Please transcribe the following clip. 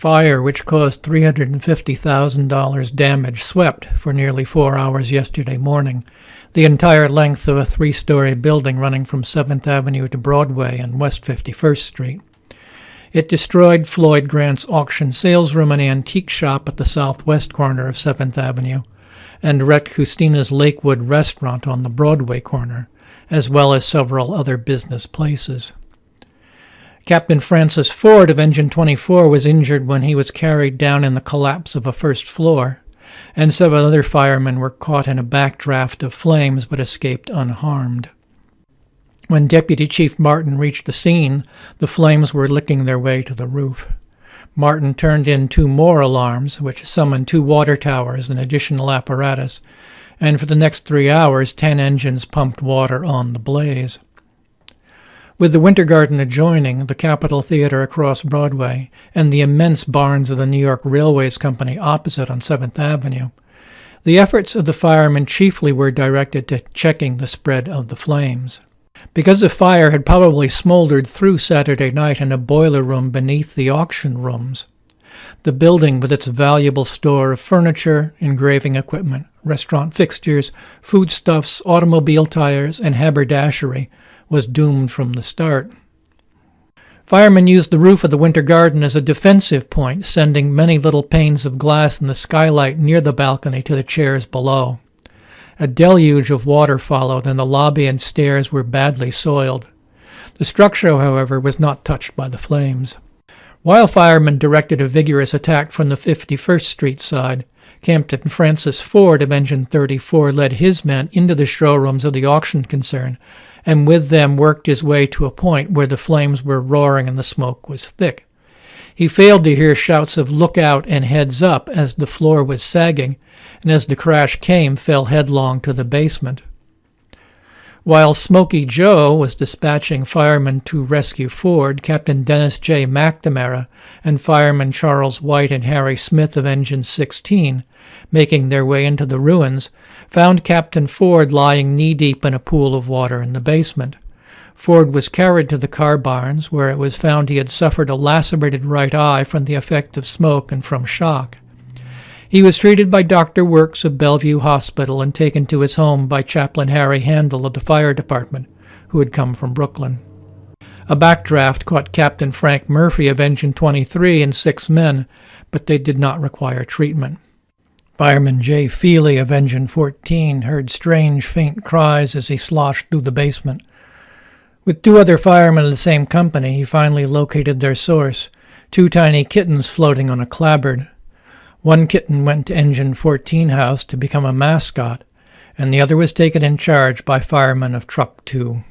Fire, which caused $350,000 damage, swept for nearly 4 hours yesterday morning the entire length of a 3-story building running from 7th Avenue to Broadway and West 51st Street. It destroyed Floyd Grant's auction sales room and antique shop at the southwest corner of 7th Avenue, and wrecked Christina's Lakewood restaurant on the Broadway corner, as well as several other business places. Captain Francis Ford of Engine 24 was injured when he was carried down in the collapse of a first floor, and several other firemen were caught in a backdraft of flames but escaped unharmed. When Deputy Chief Martin reached the scene, the flames were licking their way to the roof. Martin turned in 2 more alarms, which summoned 2 water towers and additional apparatus, and for the next 3 hours 10 engines pumped water on the blaze. With the Winter Garden adjoining, the Capitol Theater across Broadway, and the immense barns of the New York Railways Company opposite on 7th Avenue, the efforts of the firemen chiefly were directed to checking the spread of the flames. Because the fire had probably smoldered through Saturday night in a boiler room beneath the auction rooms, the building with its valuable store of furniture, engraving equipment, restaurant fixtures, foodstuffs, automobile tires, and haberdashery was doomed from the start. Firemen used the roof of the Winter Garden as a defensive point, sending many little panes of glass in the skylight near the balcony to the chairs below. A deluge of water followed, and the lobby and stairs were badly soiled. The structure, however, was not touched by the flames. While firemen directed a vigorous attack from the 51st Street side, Captain Francis Ford of Engine 34 led his men into the showrooms of the auction concern, and with them worked his way to a point where the flames were roaring and the smoke was thick. He failed to hear shouts of "look out" and "heads up" as the floor was sagging, and as the crash came, fell headlong to the basement. While Smoky Joe was dispatching firemen to rescue Ford, Captain Dennis J. McNamara and firemen Charles White and Harry Smith of Engine 16, making their way into the ruins, found Captain Ford lying knee-deep in a pool of water in the basement. Ford was carried to the car barns, where it was found he had suffered a lacerated right eye from the effect of smoke and from shock. He was treated by Dr. Works of Bellevue Hospital and taken to his home by Chaplain Harry Handel of the fire department, who had come from Brooklyn. A backdraft caught Captain Frank Murphy of Engine 23 and 6 men, but they did not require treatment. Fireman J. Feely of Engine 14 heard strange, faint cries as he sloshed through the basement. With 2 other firemen of the same company, he finally located their source, 2 tiny kittens floating on a clapboard. One kitten went to Engine 14 house to become a mascot, and the other was taken in charge by firemen of Truck 2.